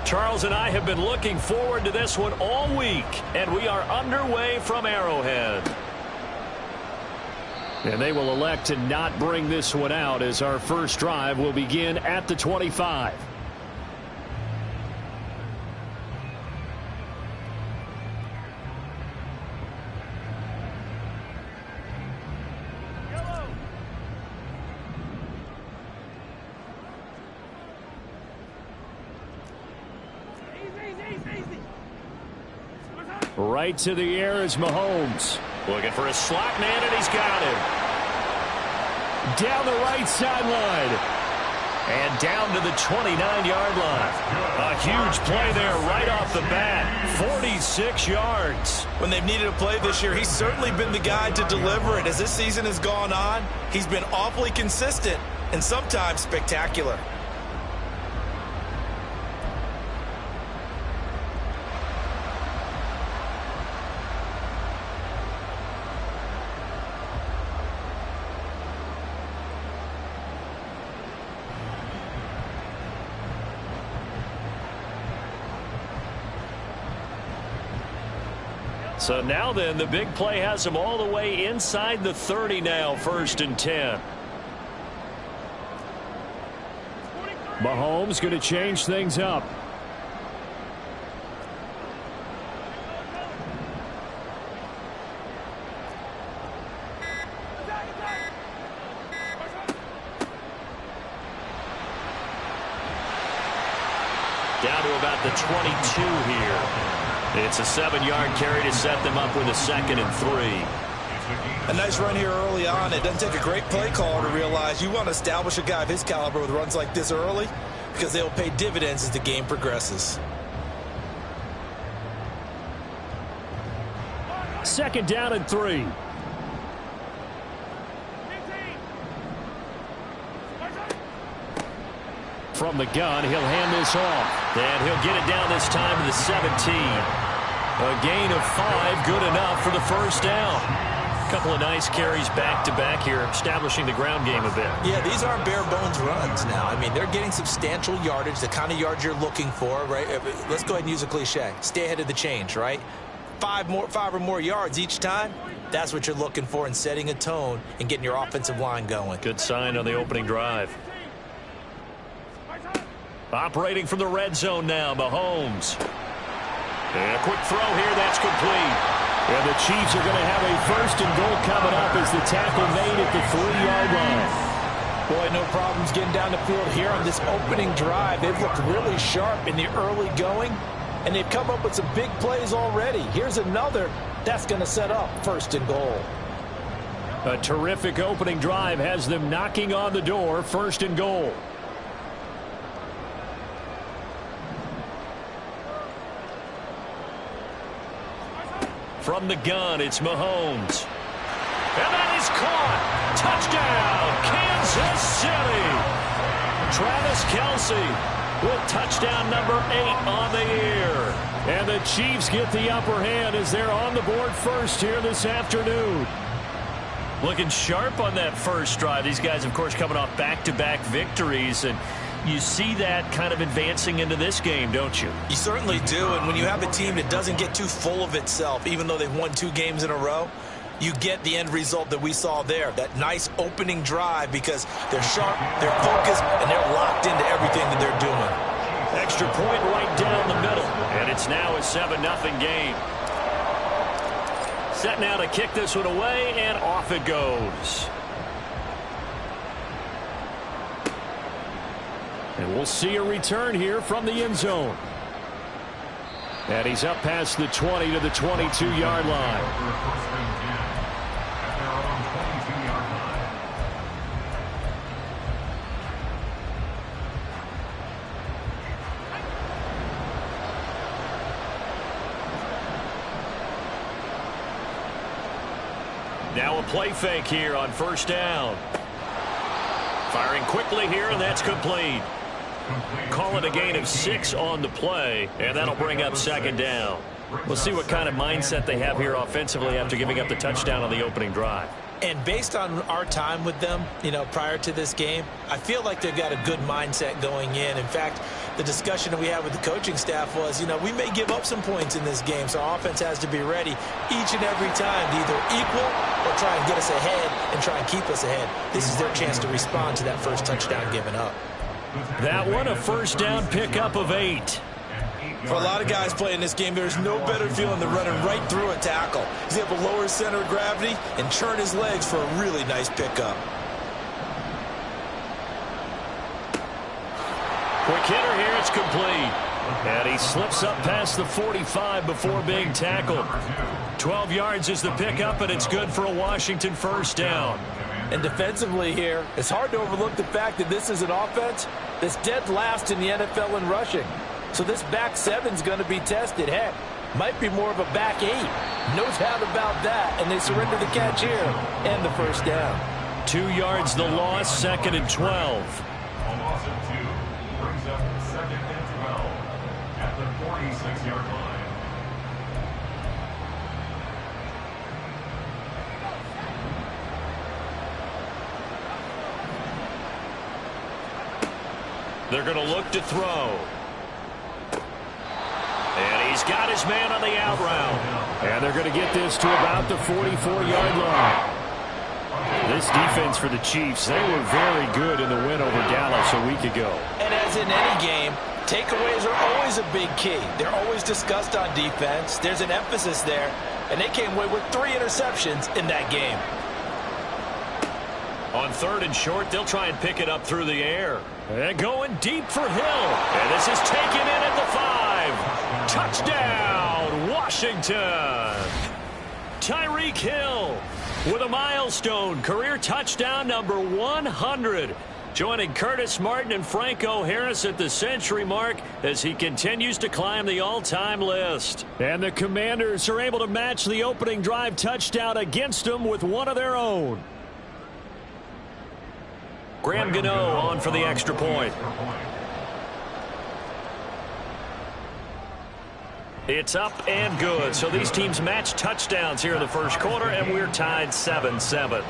Charles and I have been looking forward to this one all week, and we are underway from Arrowhead. And they will elect to not bring this one out as our first drive will begin at the 25. Right to the air is Mahomes. Looking for a slot man, and he's got him. Down the right sideline. And down to the 29-yard line. A huge play there right off the bat. 46 yards. When they've needed a play this year, he's certainly been the guy to deliver it. As this season has gone on, he's been awfully consistent and sometimes spectacular. So now then, the big play has him all the way inside the 30 now, 1st and 10. Mahomes going to change things up. Down to about the 22 here. It's a 7-yard carry to set them up with a 2nd and 3. A nice run here early on. It doesn't take a great play caller to realize you want to establish a guy of his caliber with runs like this early because they'll pay dividends as the game progresses. 2nd down and 3. From the gun, he'll hand this off. And he'll get it down this time to the 17. A gain of 5, good enough for the 1st down. A couple of nice carries back-to-back here, establishing the ground game a bit. Yeah, these aren't bare-bones runs now. I mean, they're getting substantial yardage, the kind of yards you're looking for, right? Let's go ahead and use a cliche. Stay ahead of the change, right? 5 or more yards each time. That's what you're looking for in setting a tone and getting your offensive line going. Good sign on the opening drive. Operating from the red zone now, Mahomes. And a quick throw here, that's complete. And the Chiefs are going to have a 1st and goal coming up as the tackle made at the 3-yard line. Boy, no problems getting down the field here on this opening drive. They've looked really sharp in the early going, and they've come up with some big plays already. Here's another that's going to set up 1st and goal. A terrific opening drive has them knocking on the door, 1st and goal. From the gun, it's Mahomes. And that is caught. Touchdown, Kansas City. Travis Kelce with touchdown number 8 on the year. And the Chiefs get the upper hand as they're on the board first here this afternoon. Looking sharp on that first drive. These guys, of course, coming off back-to-back victories, and you see that kind of advancing into this game, don't you? You certainly do, and when you have a team that doesn't get too full of itself, even though they've won 2 games in a row, you get the end result that we saw there, that nice opening drive because they're sharp, they're focused, and they're locked into everything that they're doing. Extra point right down the middle, and it's now a 7-0 game. Set now to kick this one away, and off it goes. And we'll see a return here from the end zone. And he's up past the 20 to the 22-yard line. Now a play fake here on 1st down. Firing quickly here, and that's complete. Call it a gain of 6 on the play, and that'll bring up 2nd down. We'll see what kind of mindset they have here offensively after giving up the touchdown on the opening drive. And based on our time with them, prior to this game, I feel like they've got a good mindset going in. In fact, the discussion that we had with the coaching staff was, we may give up some points in this game, so our offense has to be ready each and every time to either equal or try and get us ahead and try and keep us ahead. This is their chance to respond to that first touchdown given up. That one, a first down pickup of 8. For a lot of guys playing this game, there's no better feeling than running right through a tackle. He's able to lower his center of gravity and churn his legs for a really nice pickup. Quick hitter here, it's complete. And he slips up past the 45 before being tackled. 12 yards is the pickup, and it's good for a Washington first down. And defensively here, it's hard to overlook the fact that this is an offense that's dead last in the NFL in rushing. So this back seven's going to be tested. Heck, might be more of a back 8. No doubt about that. And they surrender the catch here and the first down. 2 yards the loss, 2nd and 12. A loss of 2 brings up 2nd and 12 at the 46-yard line. They're going to look to throw. And he's got his man on the out route. And they're going to get this to about the 44-yard line. This defense for the Chiefs, they were very good in the win over Dallas a week ago. And as in any game, takeaways are always a big key. They're always discussed on defense. There's an emphasis there. And they came away with 3 interceptions in that game. On 3rd and short, they'll try and pick it up through the air. And going deep for Hill. And this is taken in at the 5. Touchdown, Washington. Tyreek Hill with a milestone career touchdown number 100. Joining Curtis Martin and Franco Harris at the century mark as he continues to climb the all-time list. And the Commanders are able to match the opening drive touchdown against them with one of their own. Graham Gano on for the extra point. It's up and good. So these teams match touchdowns here in the first quarter, and we're tied 7-7.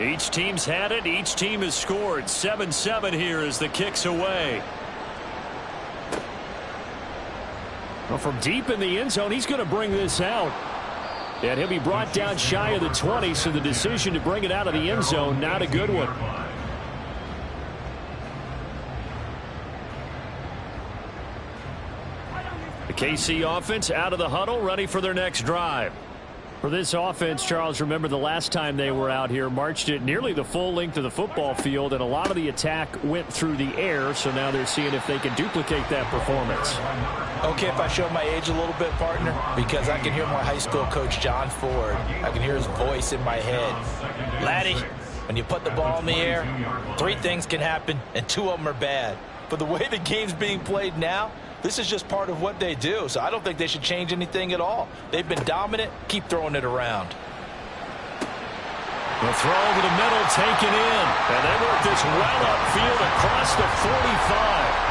Each team's had it. Each team has scored. 7-7 here as the kick's away. Well, from deep in the end zone, he's going to bring this out. And he'll be brought down shy of the 20, so the decision to bring it out of the end zone, not a good one. The KC offense out of the huddle, ready for their next drive. For this offense, Charles, remember the last time they were out here, marched it nearly the full length of the football field, and a lot of the attack went through the air, so now they're seeing if they can duplicate that performance. Okay, if I show my age a little bit, partner, because I can hear my high school coach, John Ford. I can hear his voice in my head. Laddie, when you put the ball in the air, 3 things can happen, and 2 of them are bad. But the way the game's being played now, this is just part of what they do, so I don't think they should change anything at all. They've been dominant. Keep throwing it around. The throw over the middle, taken in. And they work this well upfield across the 45.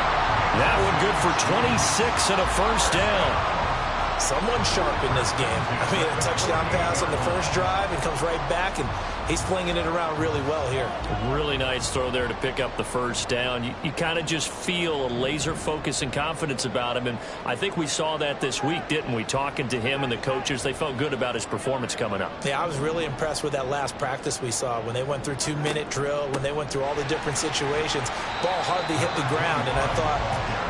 That one good for 26 and a first down. Someone sharp in this game. I mean, a touchdown pass on the first drive and comes right back, and he's flinging it around really well here. Really nice throw there to pick up the first down. You kind of just feel a laser focus and confidence about him, and I think we saw that this week, didn't we? Talking to him and the coaches, they felt good about his performance coming up. Yeah, I was really impressed with that last practice we saw when they went through 2-minute drill, when they went through all the different situations. Ball hardly hit the ground, and I thought,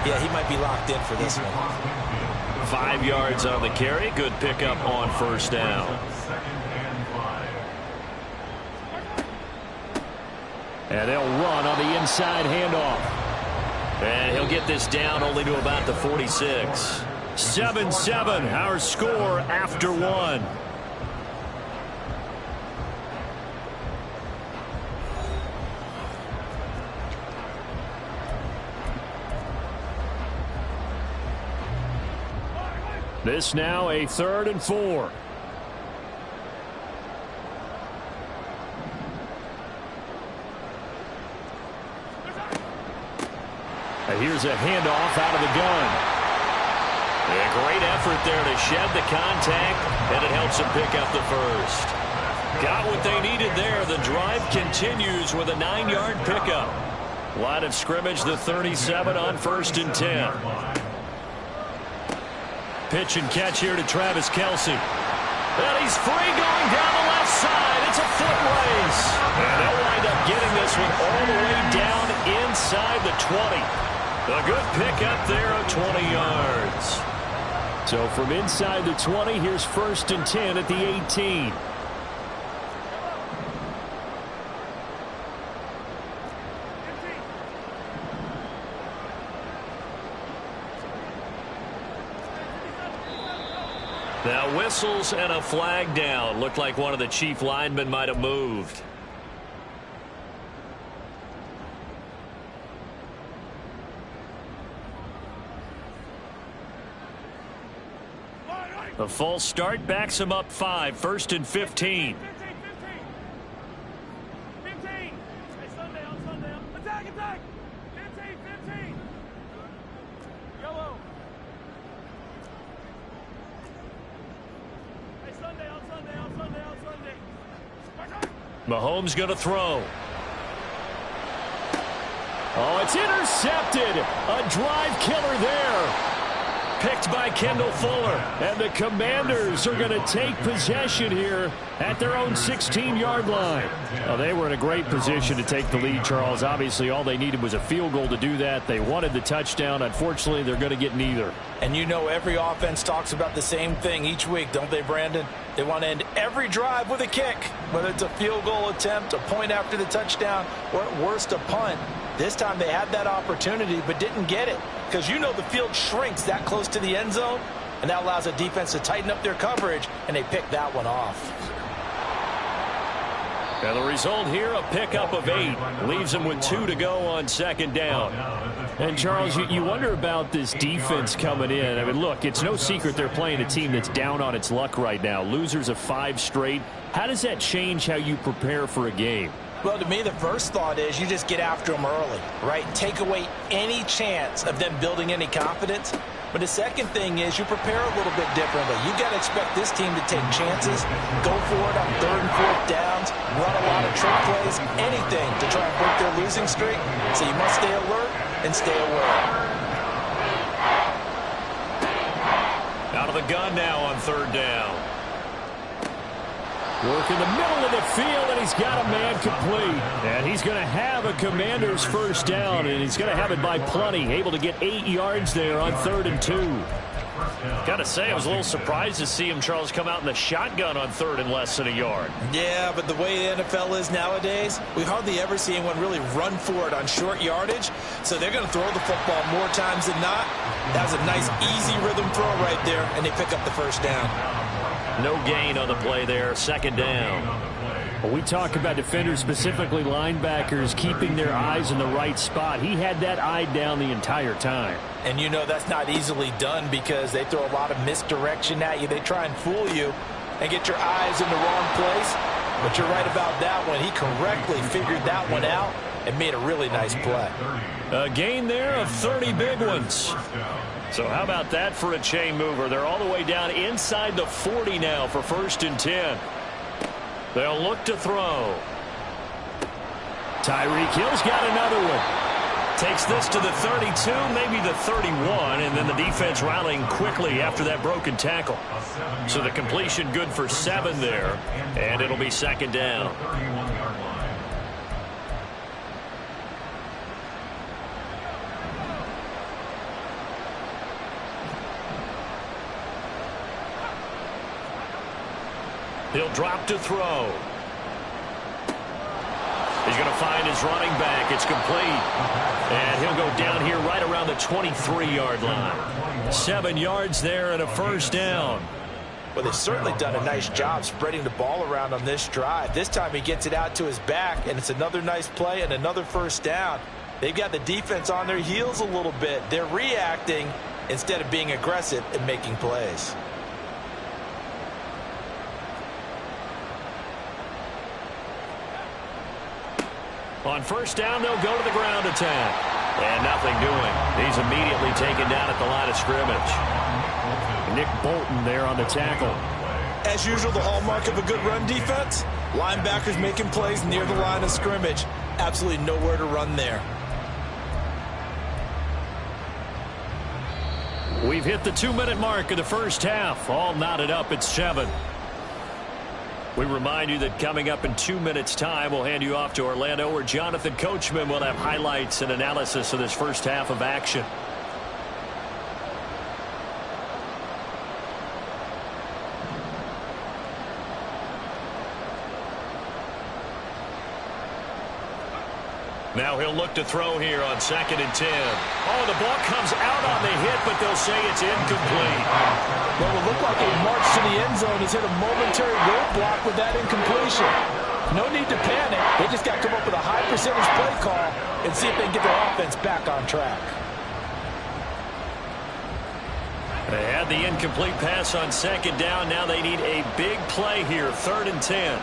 yeah, he might be locked in for this one. 5 yards on the carry. Good pickup on first down. And they'll run on the inside handoff. And he'll get this down only to about the 46. 7-7, our score after 1. This now a 3rd and 4. here's a handoff out of the gun. A great effort there to shed the contact, and it helps them pick up the first. Got what they needed there. The drive continues with a 9-yard pickup. Line of scrimmage, the 37 on 1st and 10. Pitch and catch here to Travis Kelce. And he's free going down the left side. It's a foot race. And they'll wind up getting this one all the way down inside the 20. A good pickup there of 20 yards. So from inside the 20, here's 1st and 10 at the 18. Now whistles and a flag down. Looked like one of the chief linemen might have moved. A false start backs him up 5. 1st and 15. 15. Hey, Sunday. Attack. 15. Yellow. Hey, Sunday. Mahomes going to throw. Oh, it's intercepted. A drive killer there. Picked by Kendall Fuller. And the Commanders are going to take possession here at their own 16-yard line. Well, they were in a great position to take the lead, Charles. Obviously, all they needed was a field goal to do that. They wanted the touchdown. Unfortunately, they're going to get neither. And you know every offense talks about the same thing each week, don't they, Brandon? They want to end every drive with a kick, whether it's a field goal attempt, a point after the touchdown, or at worst, a punt. This time they had that opportunity but didn't get it because you know the field shrinks that close to the end zone, and that allows the defense to tighten up their coverage, and they picked that one off. And the result here, a pickup of 8. Leaves them with 2 to go on 2nd down. And, Charles, you wonder about this defense coming in. I mean, look, it's no secret they're playing a team that's down on its luck right now. Losers of 5 straight. How does that change how you prepare for a game? Well, to me, the first thought is you just get after them early, right? Take away any chance of them building any confidence. But the second thing is you prepare a little bit differently. You got to expect this team to take chances, go for it on 3rd and 4th downs, run a lot of trick plays, anything to try and break their losing streak. So you must stay alert and stay aware. Out of the gun now on 3rd down. Work in the middle of the field, and he's got a man complete. And he's going to have a Commander's 1st down, and he's going to have it by plenty. Able to get 8 yards there on 3rd and 2. Got to say, I was a little surprised to see him, Charles, come out in the shotgun on 3rd and less than a yard. Yeah, but the way the NFL is nowadays, we hardly ever see anyone really run for it on short yardage. So they're going to throw the football more times than not. That was a nice, easy rhythm throw right there, and they pick up the 1st down. No gain on the play there. 2nd down. Well, we talk about defenders, specifically linebackers, keeping their eyes in the right spot. He had that eye down the entire time. And you know that's not easily done because they throw a lot of misdirection at you. They try and fool you and get your eyes in the wrong place. But you're right about that one. He correctly figured that one out and made a really nice play. A gain there of 30 big ones. So how about that for a chain mover? They're all the way down inside the 40 now for 1st and 10. They'll look to throw. Tyreek Hill's got another one. Takes this to the 32, maybe the 31, and then the defense rallying quickly after that broken tackle. So the completion good for 7 there, and it'll be 2nd down. He'll drop to throw. He's going to find his running back. It's complete. And he'll go down here right around the 23-yard line. 7 yards there and a 1st down. Well, they've certainly done a nice job spreading the ball around on this drive. This time he gets it out to his back, and it's another nice play and another 1st down. They've got the defense on their heels a little bit. They're reacting instead of being aggressive and making plays. On 1st down, they'll go to the ground attack. And nothing doing. He's immediately taken down at the line of scrimmage. Nick Bolton there on the tackle. As usual, the hallmark of a good run defense, linebackers making plays near the line of scrimmage. Absolutely nowhere to run there. We've hit the 2-minute mark of the first half. All knotted up at 7. We remind you that coming up in 2 minutes' time, we'll hand you off to Orlando, where Jonathan Coachman will have highlights and analysis of this first half of action. Now he'll look to throw here on 2nd and 10. Oh, the ball comes out on the hit, but they'll say it's incomplete. Well, it looked like a march to the end zone. He's hit a momentary roadblock with that incompletion. No need to panic. They just got to come up with a high percentage play call and see if they can get their offense back on track. They had the incomplete pass on 2nd down. Now they need a big play here, 3rd and 10.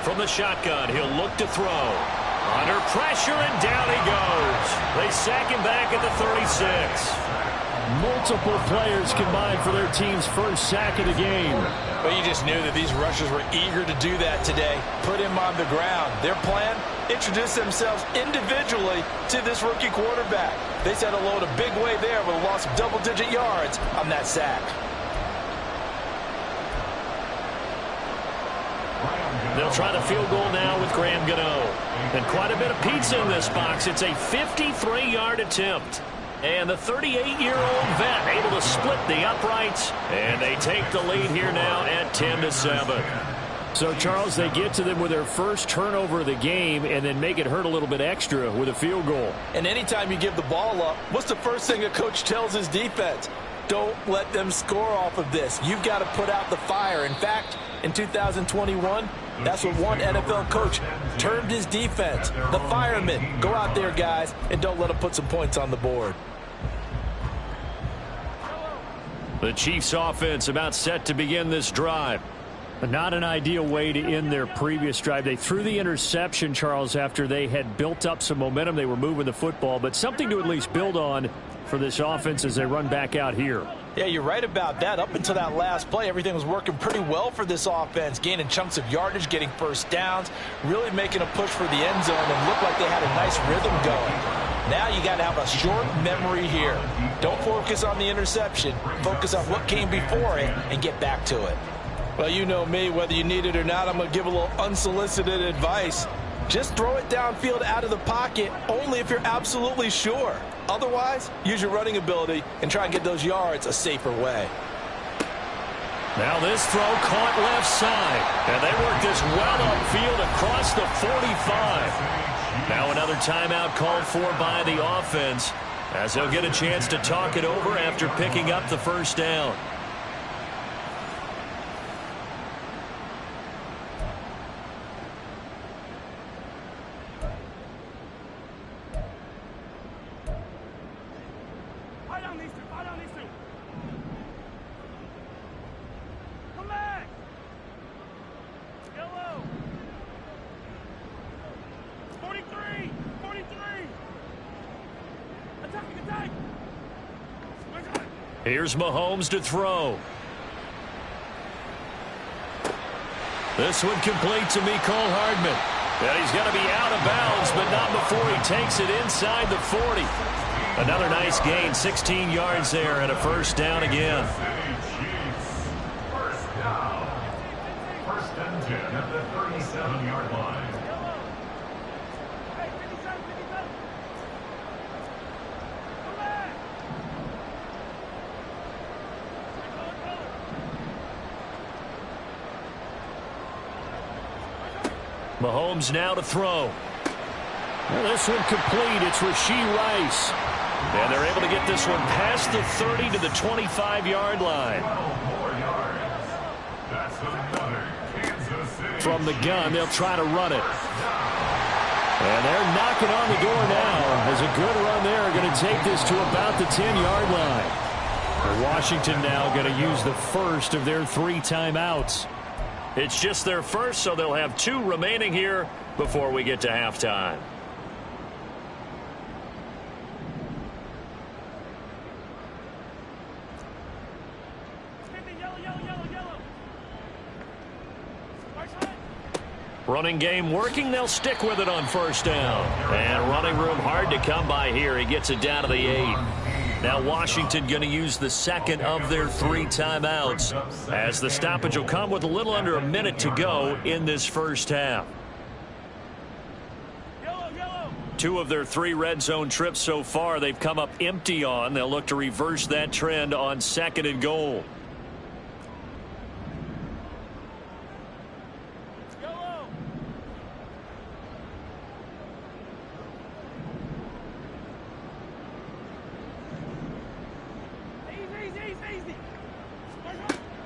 From the shotgun, he'll look to throw. Under pressure, and down he goes. They sack him back at the 36. Multiple players combined for their team's first sack of the game. But you just knew that these rushers were eager to do that today. Put him on the ground. Their plan, introduce themselves individually to this rookie quarterback. They said hello in a big way there with a loss of double-digit yards on that sack. They'll try the field goal now with Graham Gano. And quite a bit of pizza in this box. It's a 53-yard attempt. And the 38-year-old vet able to split the uprights. And they take the lead here now at 10-7. So, Charles, they get to them with their first turnover of the game and then make it hurt a little bit extra with a field goal. And anytime you give the ball up, what's the first thing a coach tells his defense? Don't let them score off of this. You've got to put out the fire. In fact, in 2021, that's what one NFL coach termed his defense. The firemen. Go out there, guys, and don't let them put some points on the board. The Chiefs offense about set to begin this drive. Not an ideal way to end their previous drive. They threw the interception, Charles, after they had built up some momentum. They were moving the football, but something to at least build on for this offense as they run back out here. Yeah, you're right about that. Up until that last play, everything was working pretty well for this offense, gaining chunks of yardage, getting first downs, really making a push for the end zone, and looked like they had a nice rhythm going. Now you got to have a short memory here. Don't focus on the interception. Focus on what came before it and get back to it. Well, you know me, whether you need it or not, I'm going to give a little unsolicited advice. Just throw it downfield out of the pocket only if you're absolutely sure. Otherwise, use your running ability and try and get those yards a safer way. Now this throw caught left side. And they work this well upfield across the 45. Now another timeout called for by the offense as they'll get a chance to talk it over after picking up the first down. Here's Mahomes to throw. This one complete to Mecole Hardman. And he's going to be out of bounds, but not before he takes it inside the 40. Another nice gain, 16 yards there, and a first down again. First down. First and 10 at the 37-yard line. Mahomes now to throw. Well, this one complete. It's Rashee Rice. And they're able to get this one past the 30 to the 25-yard line. From the gun, they'll try to run it. And they're knocking on the door now. As a good run there, going to take this to about the 10-yard line. Washington now going to use the first of their 3 timeouts. It's just their first, so they'll have 2 remaining here before we get to halftime. Running game working. They'll stick with it on first down. And running room hard to come by here. He gets it down to the 8. Now Washington going to use the second of their 3 timeouts, as the stoppage will come with a little under a minute to go in this first half. 2 of their 3 red zone trips so far they've come up empty on. They'll look to reverse that trend on second and goal.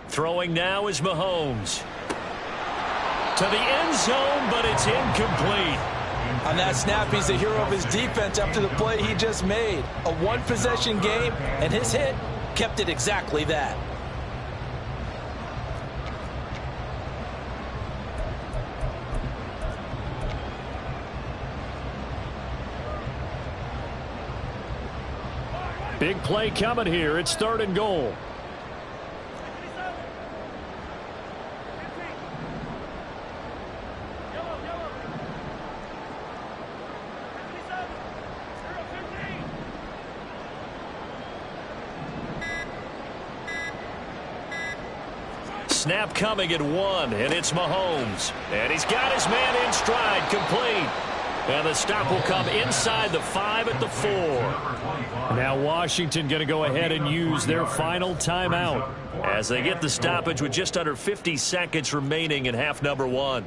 Throwing now is Mahomes. To the end zone, but it's incomplete. On that snap, he's the hero of his defense after the play he just made. A 1-possession game, and his hit kept it exactly that. Big play coming here. It's 3rd and goal. Snap coming at 1, and it's Mahomes. And he's got his man in stride, complete. And the stop will come inside the 5 at the 4. Now Washington going to go ahead and use their final timeout as they get the stoppage with just under 50 seconds remaining in half number 1.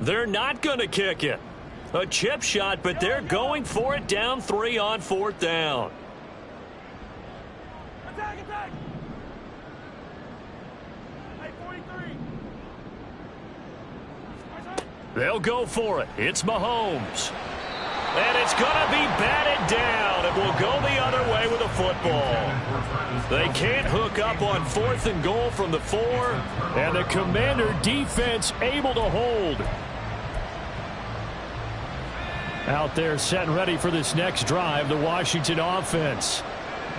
They're not going to kick it. A chip shot, but they're going for it down 3 on 4th down. Attack, attack. Hey, 43. They'll go for it. It's Mahomes. And it's going to be batted down. It will go the other way with a football. They can't hook up on 4th and goal from the 4. And the Commander defense able to hold. Out there set and ready for this next drive, the Washington offense.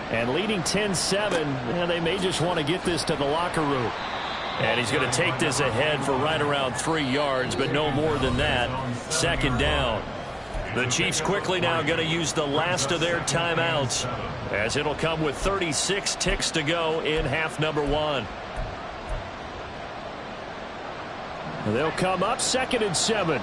And leading 10-7, and they may just want to get this to the locker room. And he's going to take this ahead for right around 3 yards, but no more than that. 2nd down. The Chiefs quickly now going to use the last of their timeouts, as it'll come with 36 ticks to go in half number 1. They'll come up 2nd and 7.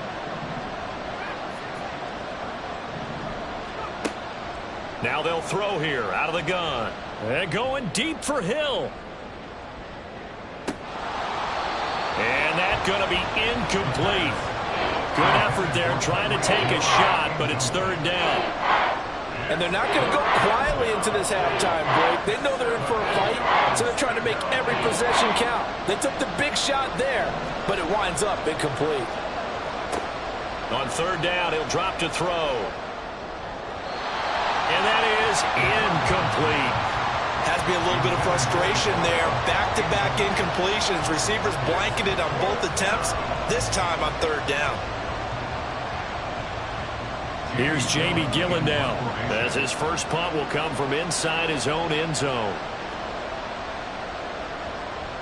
Now they'll throw here out of the gun. And going deep for Hill. And that's going to be incomplete. Good effort there trying to take a shot, but it's 3rd down. And they're not going to go quietly into this halftime break. They know they're in for a fight, so they're trying to make every possession count. They took the big shot there, but it winds up incomplete. On 3rd down, he'll drop to throw. And that is incomplete. Has to be a little bit of frustration there. Back-to-back incompletions. Receivers blanketed on both attempts, this time on 3rd down. Here's Jamie Gillen now, as his first punt will come from inside his own end zone.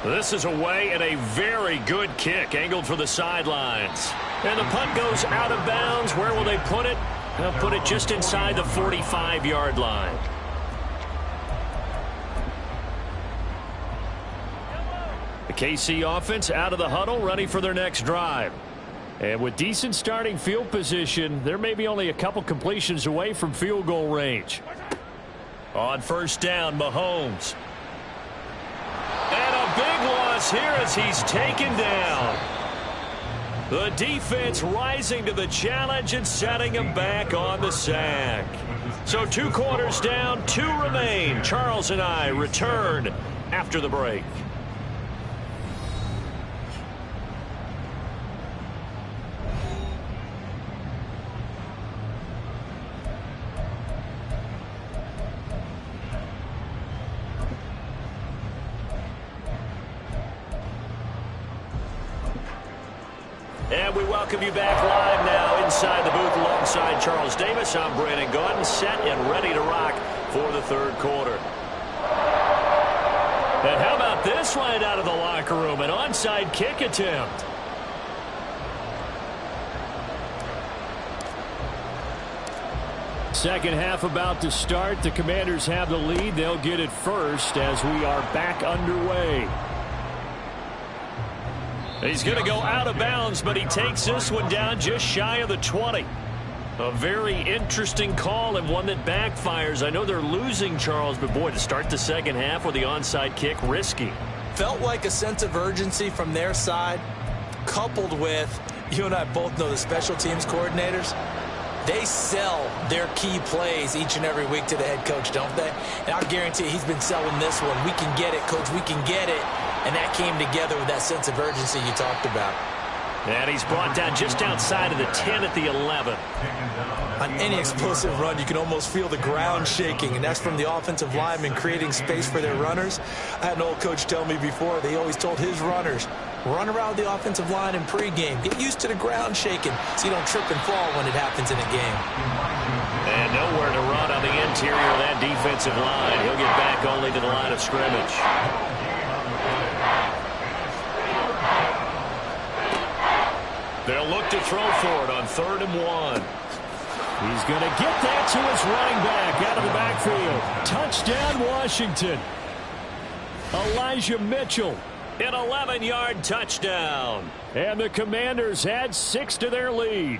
This is away, and a very good kick angled for the sidelines. And the punt goes out of bounds. Where will they put it? They'll put it just inside the 45-yard line. The KC offense out of the huddle, ready for their next drive. And with decent starting field position, they're maybe only a couple completions away from field goal range. On 1st down, Mahomes. And a big loss here as he's taken down. The defense rising to the challenge and setting him back on the sack. So 2 quarters down, 2 remain. Charles and I return after the break. And we welcome you back live now inside the booth alongside Charles Davis. I'm Brandon Gaudin, set and ready to rock for the third quarter. And how about this right out of the locker room? An onside kick attempt. Second half about to start. The Commanders have the lead. They'll get it first as we are back underway. He's going to go out of bounds, but he takes this one down just shy of the 20. A very interesting call and one that backfires. I know they're losing, Charles, but boy, to start the second half with the onside kick, risky. Felt like a sense of urgency from their side, coupled with, you and I both know the special teams coordinators, they sell their key plays each and every week to the head coach, don't they? And I guarantee he's been selling this one. We can get it, coach, we can get it. And that came together with that sense of urgency you talked about. And he's brought down just outside of the 10 at the 11. On any explosive run, you can almost feel the ground shaking, and that's from the offensive linemen creating space for their runners. I had an old coach tell me before, they always told his runners, run around the offensive line in pregame. Get used to the ground shaking so you don't trip and fall when it happens in a game. And nowhere to run on the interior of that defensive line. He'll get back only to the line of scrimmage. They'll look to throw for it on 3rd and 1. He's going to get that to his running back out of the backfield. Touchdown, Washington. Elijah Mitchell, an 11-yard touchdown. And the Commanders add 6 to their lead.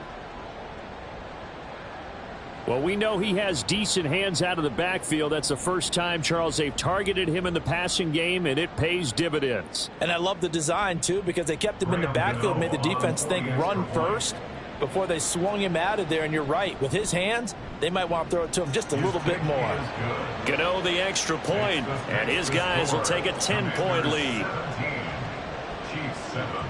Well, we know he has decent hands out of the backfield. That's the first time, Charles, they've targeted him in the passing game, and it pays dividends. And I love the design, too, because they kept him in the backfield, made the defense think run first before they swung him out of there. And you're right, with his hands, they might want to throw it to him just a little bit more. Gano the extra point, and his guys will take a 10-point lead. Chiefs 7.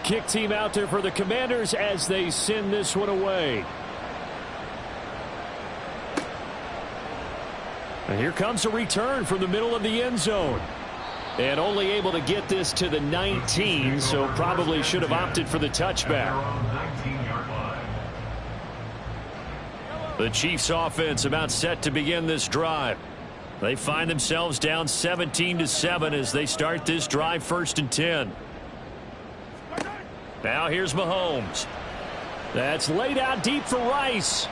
Kick team out there for the Commanders as they send this one away. And here comes a return from the middle of the end zone. And only able to get this to the 19, so probably should have opted for the touchback. The Chiefs offense about set to begin this drive. They find themselves down 17-7 as they start this drive 1st and 10. Now here's Mahomes. That's laid out deep for Rice.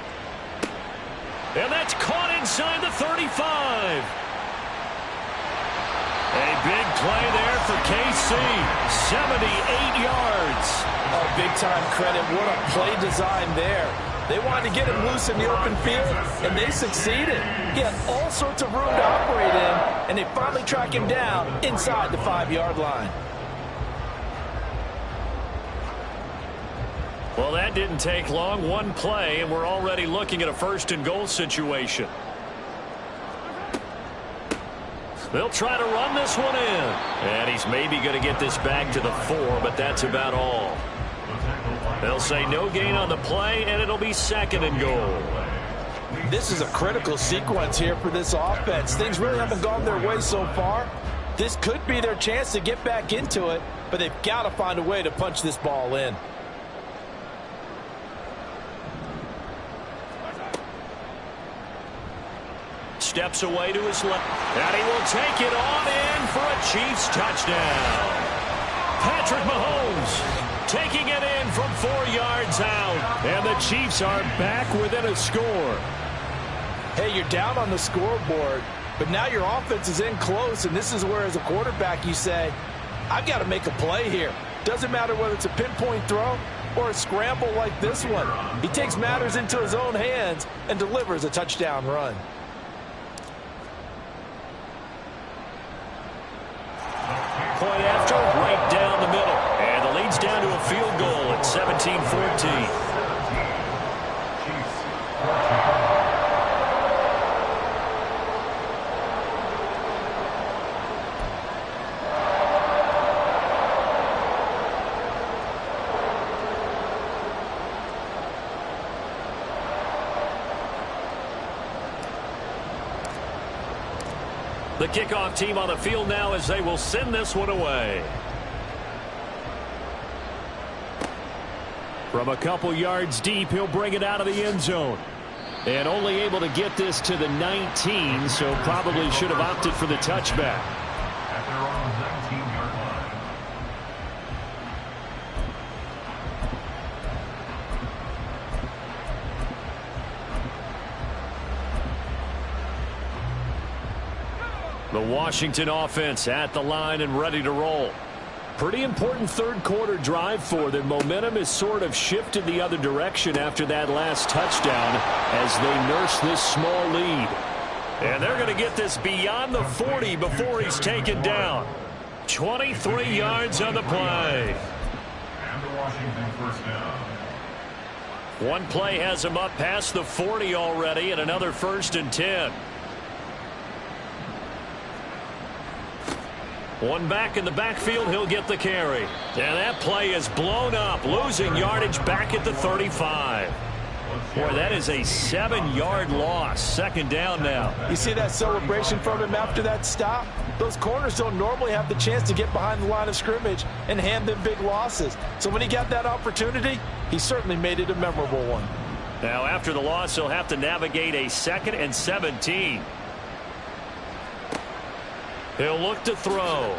And that's caught inside the 35. A big play there for KC. 78 yards. Oh, big-time credit. What a play design there. They wanted to get him loose in the open field, and they succeeded. He had all sorts of room to operate in, and they finally track him down inside the 5-yard line. Well, that didn't take long. One play, and we're already looking at a 1st and goal situation. They'll try to run this one in. And he's maybe going to get this back to the 4, but that's about all. They'll say no gain on the play, and it'll be 2nd and goal. This is a critical sequence here for this offense. Things really haven't gone their way so far. This could be their chance to get back into it, but they've got to find a way to punch this ball in. Steps away to his left. And he will take it on in for a Chiefs touchdown. Patrick Mahomes taking it in from 4 yards out. And the Chiefs are back within a score. Hey, you're down on the scoreboard, but now your offense is in close, and this is where, as a quarterback, you say, I've got to make a play here. Doesn't matter whether it's a pinpoint throw or a scramble like this one. He takes matters into his own hands and delivers a touchdown run. Point after, right down the middle. And the lead's down to a field goal at 17-14. The kickoff team on the field now as they will send this one away. From a couple yards deep, he'll bring it out of the end zone. And only able to get this to the 19, so probably should have opted for the touchback. At their own 19-yard line. The Washington offense at the line and ready to roll. Pretty important third quarter drive for them. Momentum has sort of shifted the other direction after that last touchdown as they nurse this small lead. And they're going to get this beyond the 40 before he's taken down. 23 yards on the play. And the Washington first down. One play has him up past the 40 already, and another 1st and 10. One back in the backfield, he'll get the carry. And that play is blown up, losing yardage back at the 35. Boy, that is a 7-yard loss. 2nd down now. You see that celebration from him after that stop? Those corners don't normally have the chance to get behind the line of scrimmage and hand them big losses. So when he got that opportunity, he certainly made it a memorable one. Now after the loss, he'll have to navigate a 2nd and 17. He'll look to throw.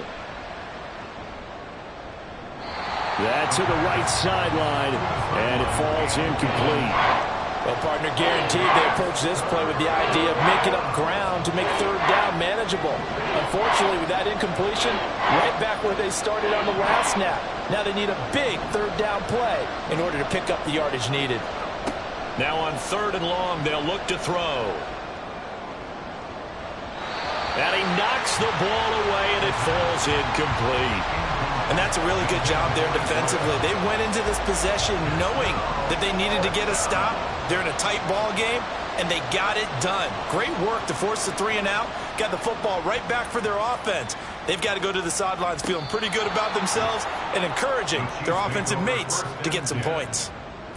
That to the right sideline, and it falls incomplete. Well, partner, guaranteed they approach this play with the idea of making up ground to make 3rd down manageable. Unfortunately, with that incompletion, right back where they started on the last snap. Now they need a big 3rd down play in order to pick up the yardage needed. Now on 3rd and long, they'll look to throw. And he knocks the ball away, and it falls incomplete. And that's a really good job there defensively. They went into this possession knowing that they needed to get a stop. They're in a tight ball game, and they got it done. Great work to force the 3 and out. Got the football right back for their offense. They've got to go to the sidelines feeling pretty good about themselves and encouraging their offensive mates to get some points.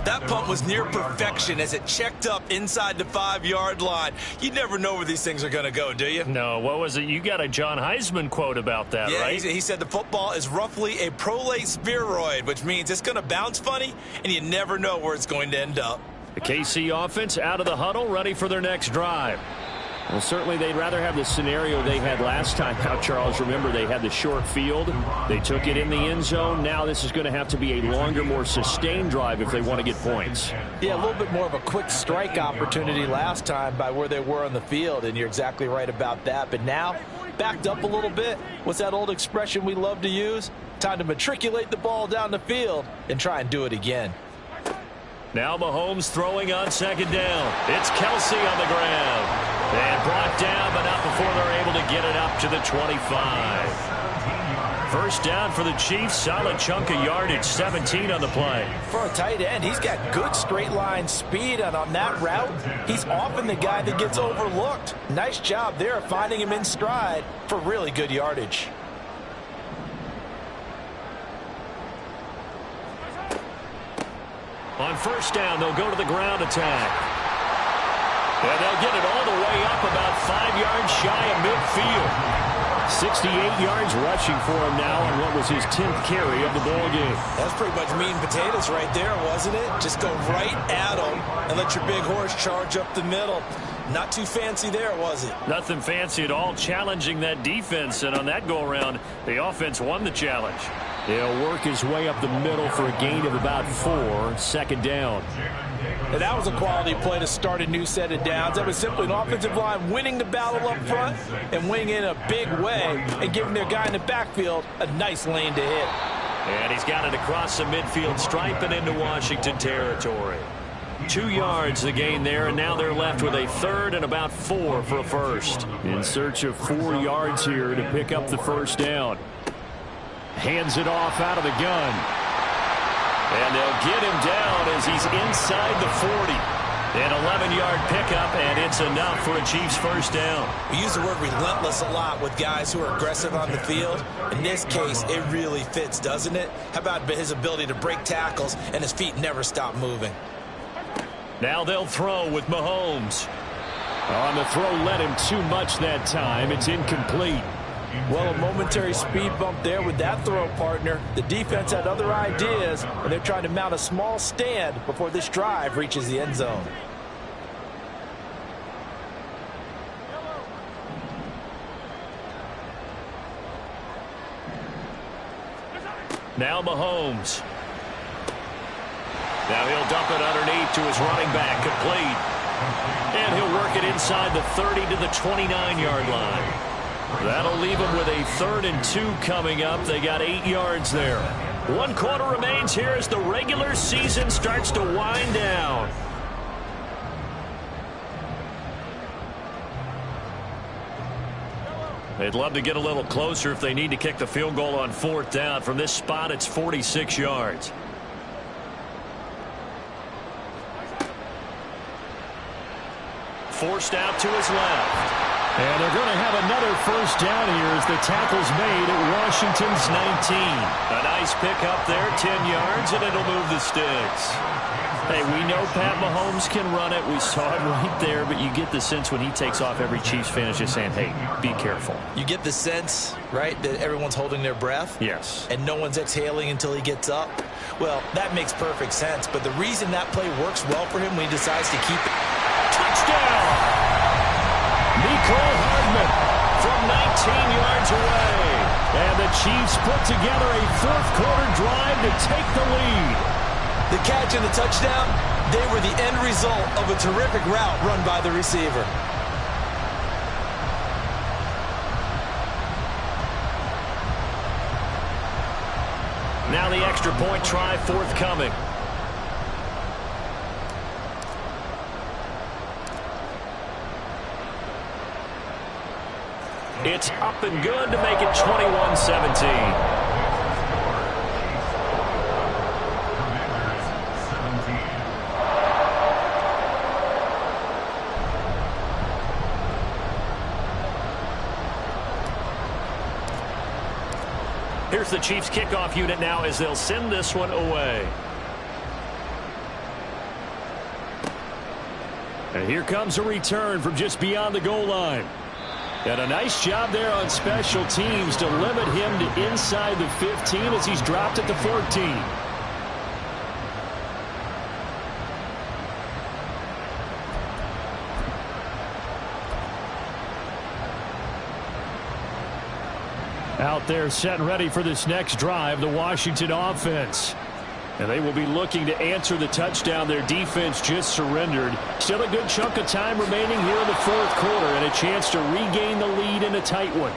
That punt was near perfection as it checked up inside the 5-yard line. You never know where these things are going to go, do you? No, what was it? You got a John Heisman quote about that, yeah, right? He said the football is roughly a prolate spheroid, which means it's going to bounce funny, and you never know where it's going to end up. The KC offense out of the huddle, ready for their next drive. Well, certainly they'd rather have the scenario they had last time out, Charles. Remember, they had the short field. They took it in the end zone. Now this is going to have to be a longer, more sustained drive if they want to get points. Yeah, a little bit more of a quick strike opportunity last time by where they were on the field, and you're exactly right about that. But now, backed up a little bit. What's that old expression we love to use? Time to matriculate the ball down the field and try and do it again. Now Mahomes throwing on 2nd down. It's Kelsey on the ground. And brought down, but not before they're able to get it up to the 25. 1st down for the Chiefs. Solid chunk of yardage. 17 on the play. For a tight end, he's got good straight line speed, and on that route, he's often the guy that gets overlooked. Nice job there finding him in stride for really good yardage. On 1st down, they'll go to the ground attack. And they'll get it all the way up about 5 yards shy of midfield. 68 yards rushing for him now on what was his 10th carry of the ball game. That's pretty much meat and potatoes right there, wasn't it? Just go right at him and let your big horse charge up the middle. Not too fancy there, was it? Nothing fancy at all, challenging that defense. And on that go-around, the offense won the challenge. He'll work his way up the middle for a gain of about 4. 2nd down. And that was a quality play to start a new set of downs. That was simply an offensive line winning the battle up front and winning in a big way and giving their guy in the backfield a nice lane to hit. And he's got it across the midfield stripe and into Washington territory. 2 yards the gain there, and now they're left with a 3rd and about 4 for a 1st. In search of 4 yards here to pick up the 1st down. Hands it off out of the gun. And they'll get him down as he's inside the 40. An 11-yard pickup, and it's enough for a Chiefs 1st down. We use the word relentless a lot with guys who are aggressive on the field. In this case, it really fits, doesn't it? How about his ability to break tackles and his feet never stop moving? Now they'll throw with Mahomes. On the throw, led him too much that time. It's incomplete. Well, a momentary speed bump there with that throw, partner. The defense had other ideas, and they're trying to mount a small stand before this drive reaches the end zone. Now Mahomes. Now he'll dump it underneath to his running back, complete. And he'll work it inside the 30 to the 29-yard line. That'll leave them with a 3rd and 2 coming up. They got 8 yards there. 1 quarter remains here as the regular season starts to wind down. They'd love to get a little closer if they need to kick the field goal on 4th down. From this spot, it's 46 yards. Forced out to his left. And they're going to have another 1st down here as the tackle's made at Washington's 19. A nice pickup there, 10 yards, and it'll move the sticks. Hey, we know Pat Mahomes can run it. We saw it right there, but you get the sense when he takes off, every Chiefs fan is just saying, hey, be careful. You get the sense, right, that everyone's holding their breath? Yes. And no one's exhaling until he gets up? Well, that makes perfect sense, but the reason that play works well for him when he decides to keep it. Touchdown! Mecole Hardman from 19 yards away. And the Chiefs put together a 4th quarter drive to take the lead. The catch and the touchdown, they were the end result of a terrific route run by the receiver. Now the extra point try forthcoming. It's up and good to make it 21-17. Here's the Chiefs kickoff unit now as they'll send this one away. And here comes a return from just beyond the goal line. And a nice job there on special teams to limit him to inside the 15 as he's dropped at the 14. Out there set and ready for this next drive, the Washington offense. And they will be looking to answer the touchdown their defense just surrendered. Still a good chunk of time remaining here in the 4th quarter and a chance to regain the lead in a tight one.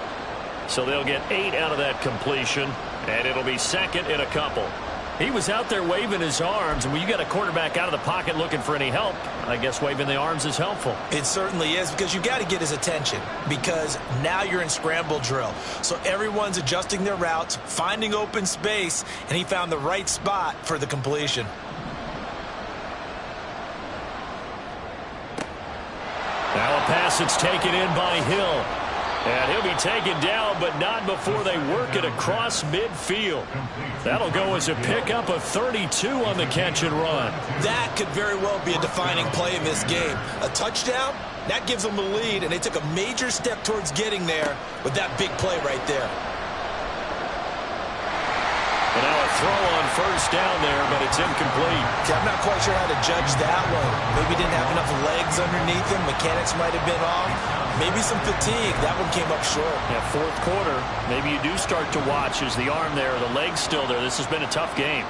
So they'll get 8 out of that completion, and it'll be 2nd and a couple. He was out there waving his arms, and when you got a quarterback out of the pocket looking for any help, I guess waving the arms is helpful. It certainly is, because you got to get his attention, because now you're in scramble drill. So everyone's adjusting their routes, finding open space, and he found the right spot for the completion. Now a pass that's taken in by Hill. And he'll be taken down, but not before they work it across midfield. That'll go as a pickup of 32 on the catch and run. That could very well be a defining play in this game. A touchdown, that gives them the lead, and they took a major step towards getting there with that big play right there. And now a throw on 1st down there, but it's incomplete. Yeah, I'm not quite sure how to judge that one. Maybe didn't have enough legs underneath him. Mechanics might have been off. Maybe some fatigue. That one came up short. Yeah, 4th quarter. Maybe you do start to watch as the arm there, the leg's still there. This has been a tough game.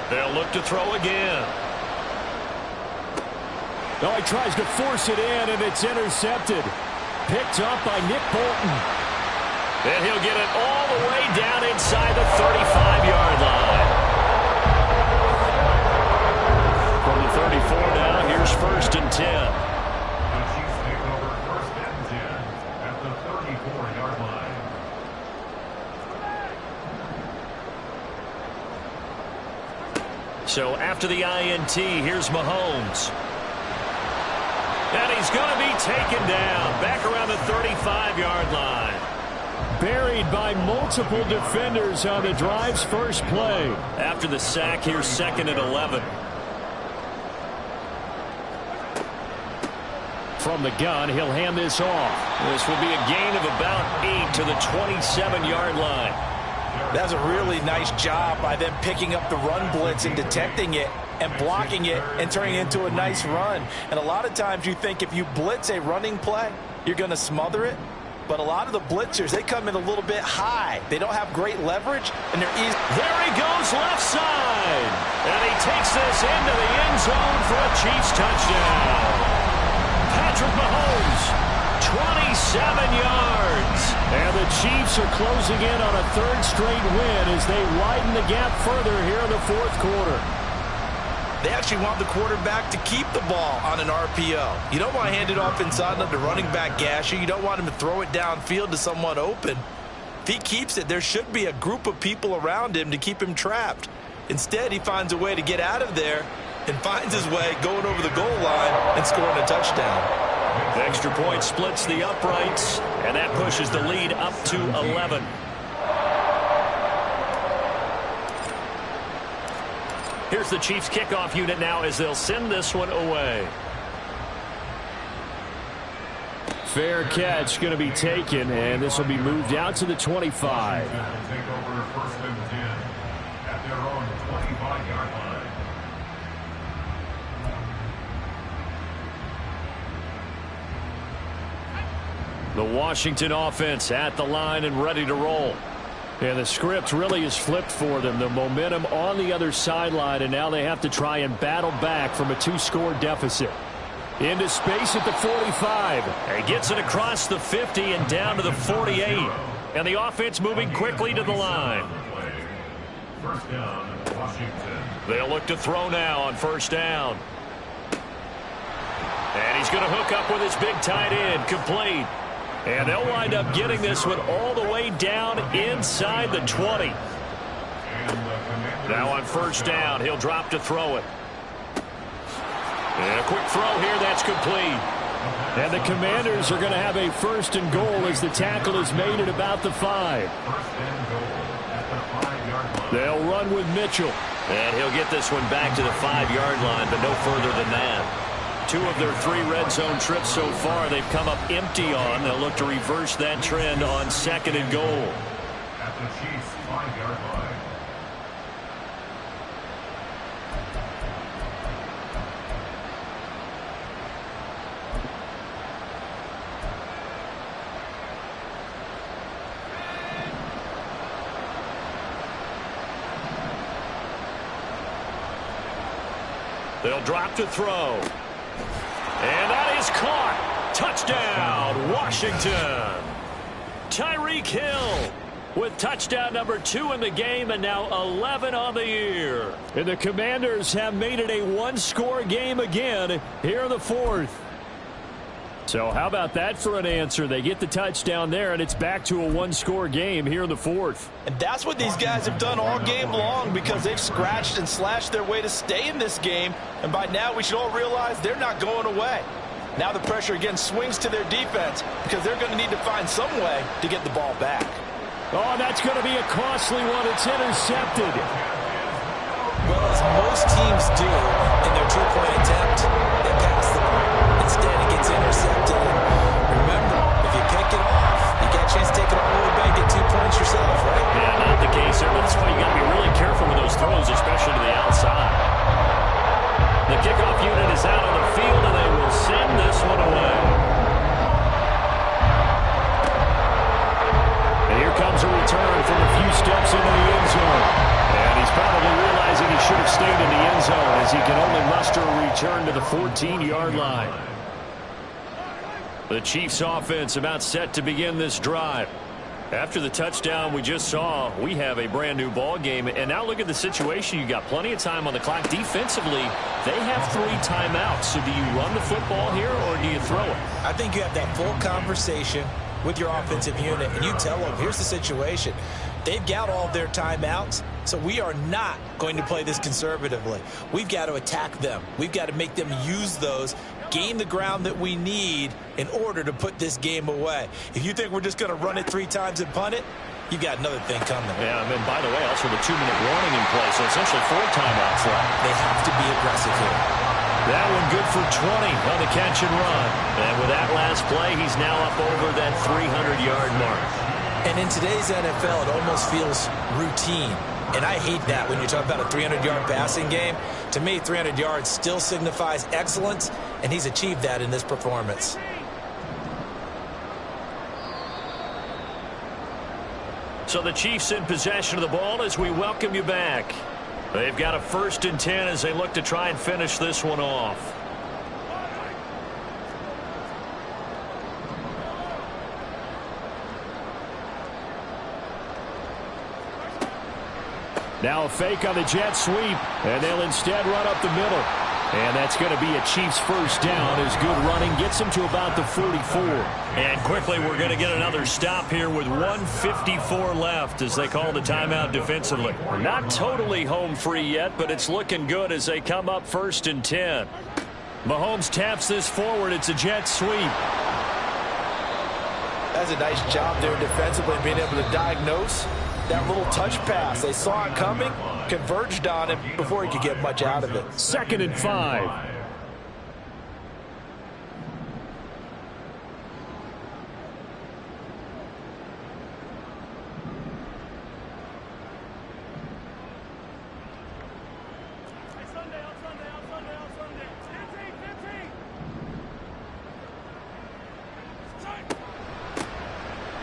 They'll look to throw again. Oh, he tries to force it in, and it's intercepted. Picked up by Nick Bolton. And he'll get it all the way down inside the 35-yard line. From the 34 now, here's 1st and 10. The Chiefs take over 1st and 10 at the 34-yard line. So after the INT, here's Mahomes. And he's going to be taken down back around the 35-yard line. Buried by multiple defenders on the drive's first play. After the sack, here's 2nd and 11. from the gun. He'll hand this off. This will be a gain of about 8 to the 27-yard line. That's a really nice job by them picking up the run blitz and detecting it and blocking it and turning it into a nice run. And a lot of times you think if you blitz a running play, you're going to smother it. But a lot of the blitzers, they come in a little bit high. They don't have great leverage, and they're easy. There he goes left side. And he takes this into the end zone for a Chiefs touchdown. Patrick Mahomes, 27 yards. And the Chiefs are closing in on a third straight win as they widen the gap further here in the fourth quarter. They actually want the quarterback to keep the ball on an RPO. You don't want to hand it off inside and let the running back gash you. You don't want him to throw it downfield to someone open. If he keeps it, there should be a group of people around him to keep him trapped. Instead, he finds a way to get out of there and finds his way going over the goal line and scoring a touchdown. The extra point splits the uprights, and that pushes the lead up to 11. Here's the Chiefs kickoff unit now as they'll send this one away. Fair catch going to be taken, and this will be moved out to the 25. Take over first and 10 at their own 25-yard line. The Washington offense at the line and ready to roll. And the script really is flipped for them. The momentum on the other sideline, and now they have to try and battle back from a 2-score deficit. Into space at the 45. And gets it across the 50 and down to the 48. And the offense moving quickly to the line. First down, Washington. They'll look to throw now on first down. And he's going to hook up with his big tight end. Complete. And they'll wind up getting this one all the way down inside the 20. Now on first down, he'll drop to throw it. And a quick throw here, that's complete. And the Commanders are going to have a first and goal as the tackle is made at about the 5. They'll run with Mitchell. And he'll get this one back to the 5-yard line, but no further than that. 2 of their 3 red zone trips so far they've come up empty on. They'll look to reverse that trend on second and goal. At the Chiefs' 5-yard line. They'll drop to throw. And that is caught. Touchdown, Washington. Tyreek Hill with touchdown number 2 in the game and now 11 on the year. And the Commanders have made it a 1-score game again here in the fourth. So how about that for an answer? They get the touchdown there, and it's back to a 1-score game here in the fourth. And that's what these guys have done all game long because they've scratched and slashed their way to stay in this game. And by now, we should all realize they're not going away. Now the pressure again swings to their defense because they're going to need to find some way to get the ball back. Oh, that's going to be a costly one. It's intercepted. Well, as most teams do in their 2-point attempt, they pass the ball. Instead, it gets intercepted. And remember, if you pick it off, you get a chance to take it all the way back and get 2 points yourself, right? Yeah, not the case here, but that's why you got to be really careful with those throws, especially to the outside. The kickoff unit is out on the field, and they will send this one away. And here comes a return from a few steps into the end zone. And he's probably realizing he should have stayed in the end zone as he can only muster a return to the 14-yard line. The Chiefs offense about set to begin this drive. After the touchdown we just saw, we have a brand new ball game. And now look at the situation. You got plenty of time on the clock. Defensively, they have 3 timeouts. So do you run the football here or do you throw it? I think you have that full conversation with your offensive unit, and you tell them, here's the situation. They've got all of their timeouts, so we are not going to play this conservatively. We've got to attack them. We've got to make them use those, gain the ground that we need in order to put this game away. If you think we're just going to run it 3 times and punt it, you've got another thing coming. Yeah, and by the way, also the 2-minute warning in play, so essentially 4 timeouts left. They have to be aggressive here. That one good for 20 on the catch and run. And with that last play, he's now up over that 300-yard mark. And in today's NFL, it almost feels routine. And I hate that when you talk about a 300-yard passing game. To me, 300 yards still signifies excellence, and he's achieved that in this performance. So the Chiefs in possession of the ball as we welcome you back. They've got a 1st and 10 as they look to try and finish this one off. Now a fake on the jet sweep, and they'll instead run up the middle. And that's going to be a Chiefs first down as good running gets them to about the 44. And quickly we're going to get another stop here with 1:54 left as they call the timeout defensively. Not totally home free yet, but it's looking good as they come up 1st and 10. Mahomes taps this forward. It's a jet sweep. That's a nice job there defensively, being able to diagnose that little touch pass. They saw it coming, converged on him before he could get much out of it. 2nd and 5.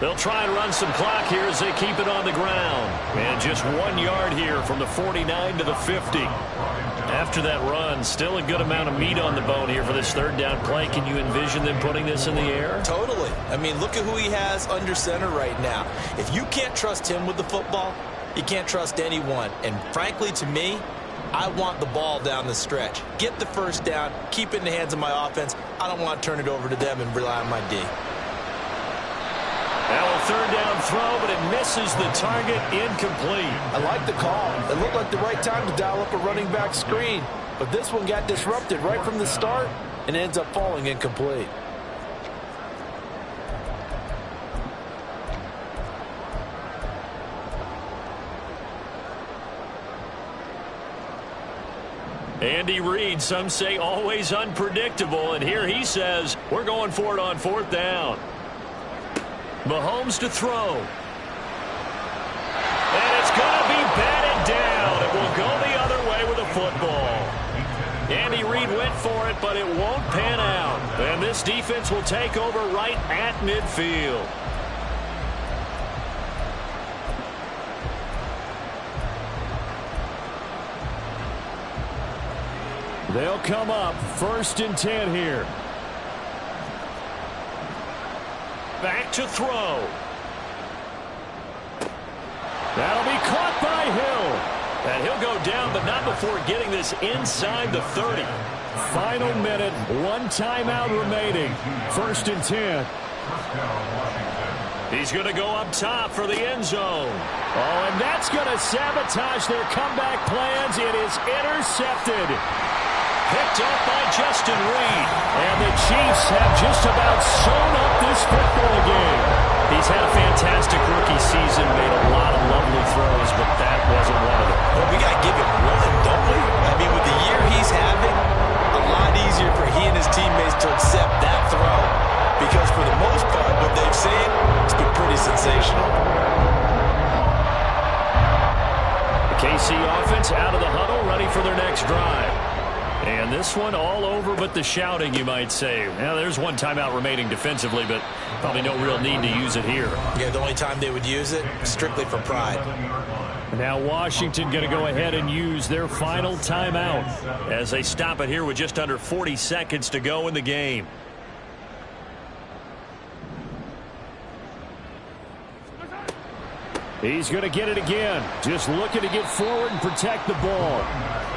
They'll try and run some clock here as they keep it on the ground. And just 1 yard here from the 49 to the 50. After that run, still a good amount of meat on the bone here for this 3rd down play. Can you envision them putting this in the air? Totally. I mean, look at who he has under center right now. If you can't trust him with the football, you can't trust anyone. And frankly, to me, I want the ball down the stretch. Get the 1st down, keep it in the hands of my offense. I don't want to turn it over to them and rely on my D. Now a 3rd down throw, but it misses the target, incomplete. I like the call. It looked like the right time to dial up a running back screen. But this one got disrupted right from the start and ends up falling incomplete. Andy Reid, some say always unpredictable, and here he says we're going for it on 4th down. Mahomes to throw. And it's going to be batted down. It will go the other way with a football. Andy Reid went for it, but it won't pan out. And this defense will take over right at midfield. They'll come up 1st and 10 here. Back to throw. That'll be caught by Hill. And he'll go down, but not before getting this inside the 30. Final minute, 1 timeout remaining. 1st and 10. He's going to go up top for the end zone. Oh, and that's going to sabotage their comeback plans. It is intercepted. Picked up by Justin Reid. And the Chiefs have just about sewn up this football game. He's had a fantastic rookie season, made a lot of lovely throws, but that wasn't one of them. Well, we got to give him one, don't we? I mean, with the year he's having, a lot easier for he and his teammates to accept that throw. Because for the most part, what they've seen, it's been pretty sensational. The KC offense out of the huddle, ready for their next drive. And this one all over but the shouting, you might say. Now, there's 1 timeout remaining defensively, but probably no real need to use it here. Yeah, the only time they would use it, strictly for pride. Now Washington going to go ahead and use their final timeout as they stop it here with just under 40 seconds to go in the game. He's going to get it again. Just looking to get forward and protect the ball.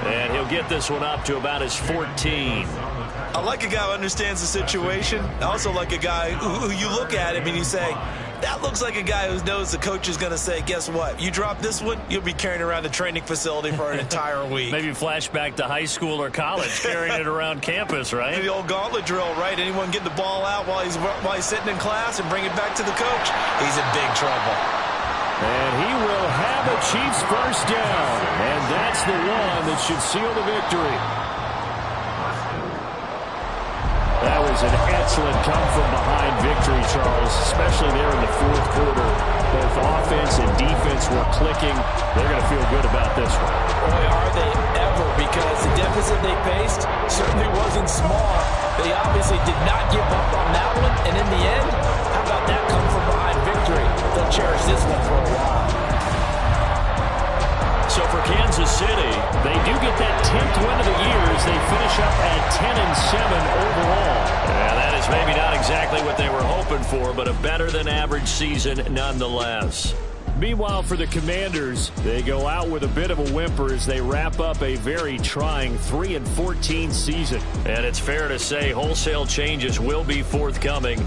And he'll get this one up to about his 14. I like a guy who understands the situation. I also like a guy who you look at him and you say, that looks like a guy who knows the coach is going to say, guess what? You drop this one, you'll be carrying around the training facility for an entire week. Maybe flashback to high school or college, carrying it around campus, right? The old gauntlet drill, right? Anyone get the ball out while he's sitting in class and bring it back to the coach? He's in big trouble. And he will have a Chiefs first down. And that's the one that should seal the victory. was an excellent come-from-behind victory, Charles, especially there in the fourth quarter. Both offense and defense were clicking. They're going to feel good about this one. Boy, are they ever, because the deficit they faced certainly wasn't small. They obviously did not give up on that one, and in the end, how about that come-from-behind victory? They'll cherish this one for a while. So for Kansas City, they do get that 10th win of the year as they finish up at 10-7 overall. Yeah, that is maybe not exactly what they were hoping for, but a better-than-average season nonetheless. Meanwhile, for the Commanders, they go out with a bit of a whimper as they wrap up a very trying 3-14 season. And it's fair to say wholesale changes will be forthcoming.